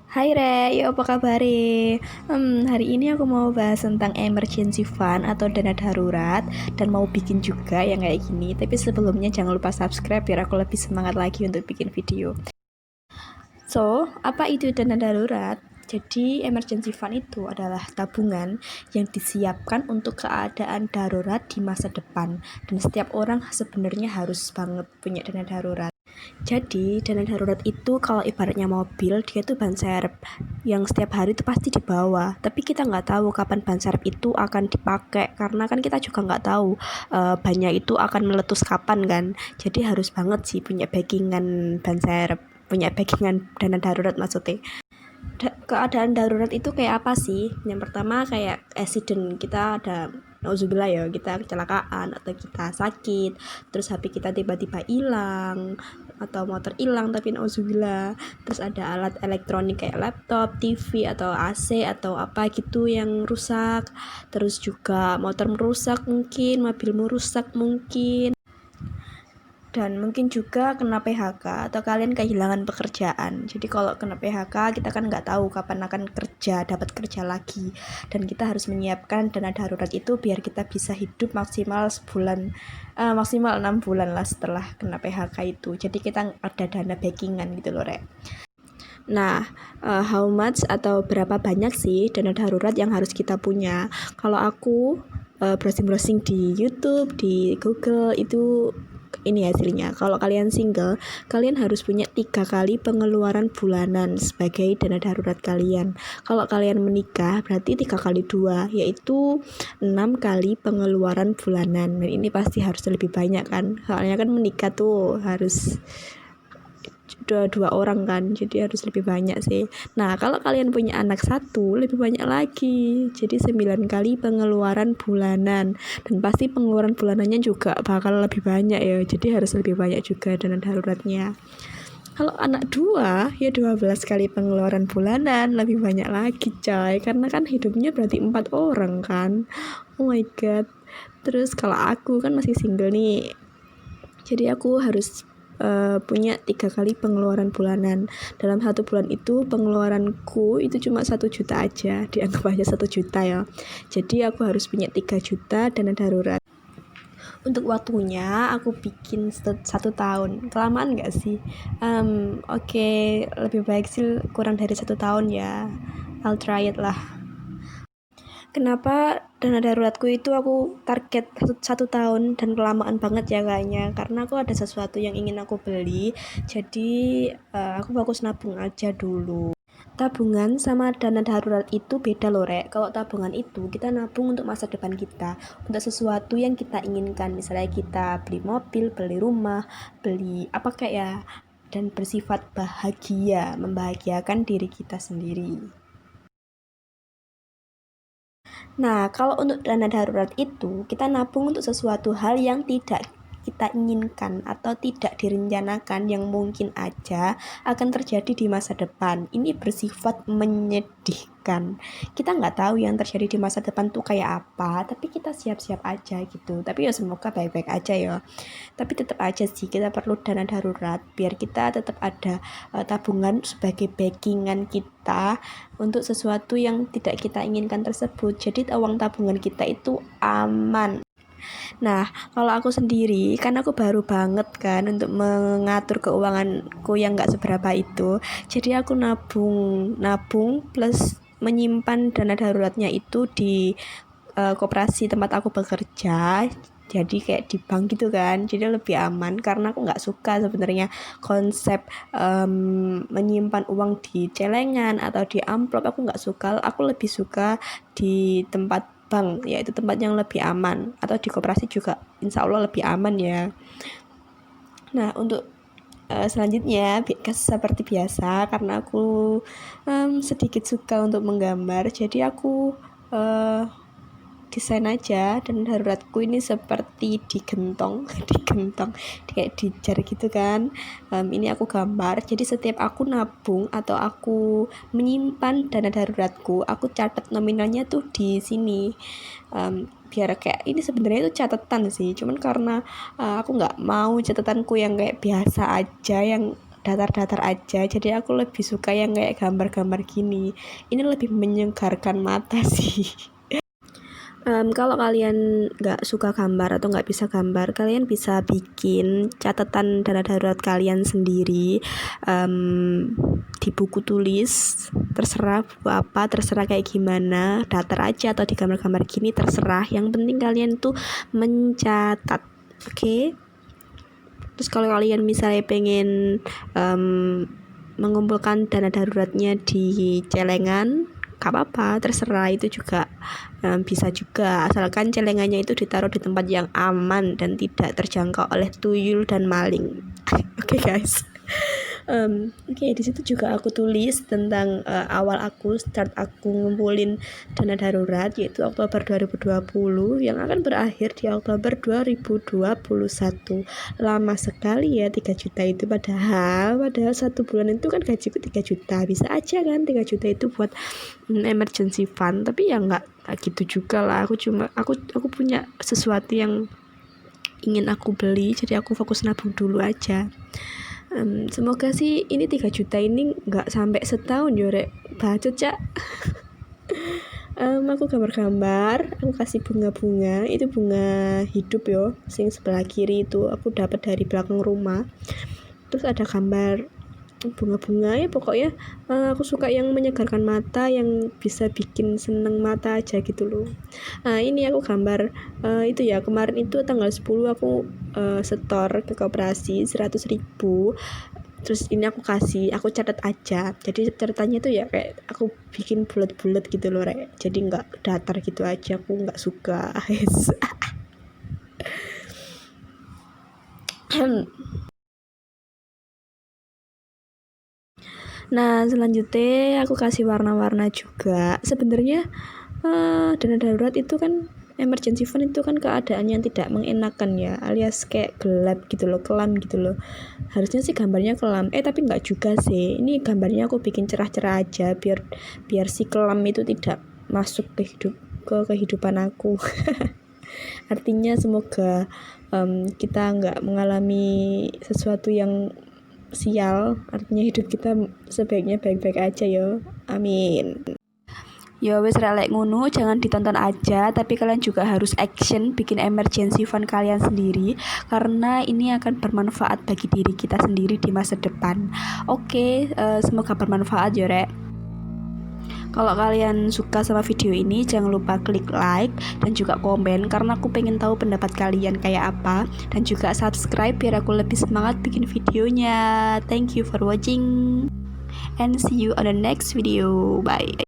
Hai Re, yo apa kabar? Hari ini aku mau bahas tentang emergency fund atau dana darurat dan mau bikin juga yang kayak gini. Tapi sebelumnya jangan lupa subscribe biar aku lebih semangat lagi untuk bikin video. So, apa itu dana darurat? Jadi, emergency fund itu adalah tabungan yang disiapkan untuk keadaan darurat di masa depan. Dan setiap orang sebenarnya harus banget punya dana darurat. Jadi, dana darurat itu kalau ibaratnya mobil, dia tuh ban serep yang setiap hari itu pasti dibawa. Tapi kita nggak tahu kapan ban serep itu akan dipakai, karena kan kita juga nggak tahu bannya itu akan meletus kapan kan. Jadi harus banget sih punya backingan ban serep, punya backingan dana darurat maksudnya. Keadaan darurat itu kayak apa sih? Yang pertama kayak accident, kita ada nauzubillah ya, kita kecelakaan atau kita sakit, terus HP kita tiba-tiba hilang atau motor hilang tapi nauzubillah. Terus ada alat elektronik kayak laptop, TV atau AC atau apa gitu yang rusak. Terus juga motor merusak mungkin, mobilmu rusak mungkin. Dan mungkin juga kena PHK atau kalian kehilangan pekerjaan. Jadi kalau kena PHK kita kan nggak tahu kapan akan dapat kerja lagi, dan kita harus menyiapkan dana darurat itu biar kita bisa hidup maksimal sebulan, maksimal 6 bulan lah setelah kena PHK itu. Jadi kita ada dana backingan gitu loh Rek. Nah, how much atau berapa banyak sih dana darurat yang harus kita punya? Kalau aku browsing-browsing di YouTube, di Google itu ini hasilnya. Kalau kalian single, kalian harus punya 3 kali pengeluaran bulanan sebagai dana darurat kalian. Kalau kalian menikah berarti 3 kali 2, yaitu 6 kali pengeluaran bulanan. Dan ini pasti harus lebih banyak kan, soalnya kan menikah tuh harus dua orang kan, jadi harus lebih banyak sih. Nah, kalau kalian punya anak satu, lebih banyak lagi, jadi 9 kali pengeluaran bulanan, dan pasti pengeluaran bulanannya juga bakal lebih banyak ya, jadi harus lebih banyak juga dana daruratnya. Kalau anak 2, ya 12 kali pengeluaran bulanan, lebih banyak lagi coy, karena kan hidupnya berarti 4 orang kan. Oh my god. Terus kalau aku kan masih single nih, jadi aku harus punya 3 kali pengeluaran bulanan. Dalam 1 bulan itu pengeluaranku itu cuma 1 juta aja, dianggap aja 1 juta ya. Jadi aku harus punya 3 juta dana darurat. Untuk waktunya aku bikin 1 tahun, kelamaan gak sih? Oke, lebih baik sih kurang dari 1 tahun ya, I'll try it lah. Kenapa dana daruratku itu aku target 1 tahun dan kelamaan banget ya kayaknya, karena aku ada sesuatu yang ingin aku beli, jadi aku fokus nabung aja dulu. Tabungan sama dana darurat itu beda loh Rek. Kalau tabungan itu kita nabung untuk masa depan kita, untuk sesuatu yang kita inginkan, misalnya kita beli mobil, beli rumah, beli apa kayak ya, dan bersifat bahagia, membahagiakan diri kita sendiri. Nah, kalau untuk dana darurat itu, kita nabung untuk sesuatu hal yang tidak kita inginkan atau tidak direncanakan, yang mungkin aja akan terjadi di masa depan. Ini bersifat menyedihkan. Kita nggak tahu yang terjadi di masa depan tuh kayak apa, tapi kita siap-siap aja gitu. Tapi ya semoga baik-baik aja ya. Tapi tetap aja sih kita perlu dana darurat biar kita tetap ada tabungan sebagai backingan kita untuk sesuatu yang tidak kita inginkan tersebut. Jadi uang tabungan kita itu aman. Nah, kalau aku sendiri, kan aku baru banget kan untuk mengatur keuanganku yang gak seberapa itu. Jadi aku nabung plus menyimpan dana daruratnya itu di koperasi tempat aku bekerja. Jadi kayak di bank gitu kan, jadi lebih aman, karena aku nggak suka sebenarnya konsep menyimpan uang di celengan atau di amplop. Aku nggak suka, aku lebih suka di tempat bank, yaitu tempat yang lebih aman, atau di koperasi juga insya Allah lebih aman ya. Nah, untuk selanjutnya seperti biasa, karena aku sedikit suka untuk menggambar, jadi aku desain aja, dan daruratku ini seperti digentong kayak dijar gitu kan. Ini aku gambar, jadi setiap aku nabung atau aku menyimpan dana daruratku, aku catat nominalnya tuh di sini, biar kayak ini sebenarnya itu catatan sih, cuman karena aku nggak mau catatanku yang kayak biasa aja, yang datar-datar aja, jadi aku lebih suka yang kayak gambar-gambar gini. Ini lebih menyegarkan mata sih. Kalau kalian nggak suka gambar atau nggak bisa gambar, kalian bisa bikin catatan dana darurat kalian sendiri di buku tulis, terserah buku apa, terserah kayak gimana, datar aja atau di gambar-gambar gini, terserah. Yang penting kalian tuh mencatat, oke? Terus kalau kalian misalnya pengen mengumpulkan dana daruratnya di celengan, gak apa-apa, terserah, itu juga bisa juga, asalkan celengannya itu ditaruh di tempat yang aman dan tidak terjangkau oleh tuyul dan maling. Oke, guys. Oke, di situ juga aku tulis tentang awal aku start aku ngumpulin dana darurat, yaitu Oktober 2020 yang akan berakhir di Oktober 2021. Lama sekali ya 3 juta itu, padahal 1 bulan itu kan gajiku 3 juta. Bisa aja kan 3 juta itu buat emergency fund, tapi ya nggak gitu juga lah. Aku punya sesuatu yang ingin aku beli, jadi aku fokus nabung dulu aja. Semoga sih ini 3 juta ini nggak sampai setahun Yorek, bacot cak. Aku gambar-gambar, aku kasih bunga-bunga, itu bunga hidup yo, sing sebelah kiri itu aku dapat dari belakang rumah. Terus ada gambar bunga-bunga, ya pokoknya aku suka yang menyegarkan mata, yang bisa bikin seneng mata aja gitu loh. Ini aku gambar itu ya, kemarin itu tanggal 10 aku setor ke koperasi 100.000. Terus ini aku catat aja, jadi catatannya tuh ya kayak aku bikin bulat-bulat gitu loh Rek, jadi nggak datar gitu aja, aku nggak suka. Nah, selanjutnya aku kasih warna-warna juga. Sebenarnya dana darurat itu kan, emergency fund itu kan keadaan yang tidak mengenakan ya, alias kayak gelap gitu loh, kelam gitu loh. Harusnya sih gambarnya kelam, tapi nggak juga sih. Ini gambarnya aku bikin cerah-cerah aja, biar si kelam itu tidak masuk ke kehidupan aku. Artinya semoga kita nggak mengalami sesuatu yang sial, artinya hidup kita sebaiknya baik-baik aja ya, amin. Ya wes relek ngono, jangan ditonton aja, tapi kalian juga harus action bikin emergency fund kalian sendiri, karena ini akan bermanfaat bagi diri kita sendiri di masa depan. Oke, semoga bermanfaat ya Rek. Kalau kalian suka sama video ini, jangan lupa klik like dan juga komen, karena aku pengen tahu pendapat kalian kayak apa. Dan juga subscribe biar aku lebih semangat bikin videonya. Thank you for watching and see you on the next video. Bye.